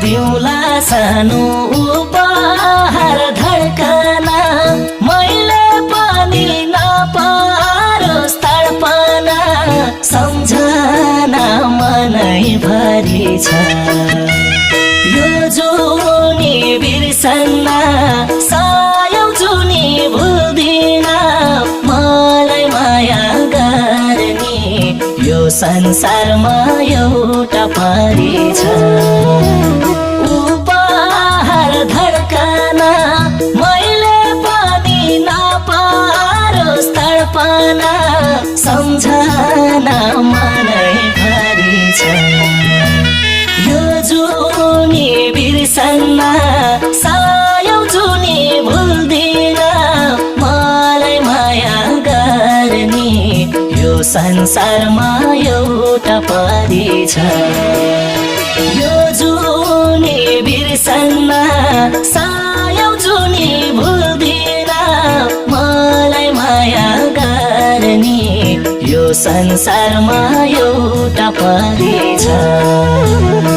दिउला सानो उपहार धड्कना मैले पनि नपारोस् तडपना सम्झना मनैभरि छ यो जुनी बिर्सन्न सायौं जुनी भुल्दिन मलाई माया गर्ने यो संसारमा एउटा परी छ उपहार धड्कना मैले पनि नपारोस् तडपना सम्झना मनैभरि छ यो जुनी बिर्सन्न सायौं जुनी भुल्दिन मलाई माया गर्ने यो संसारमा एउटा परी छ यो जुनी बिर्सन्न सायौं जुनी भुल्दिन मलाई माया गर्ने यो संसारमा एउटा परी छ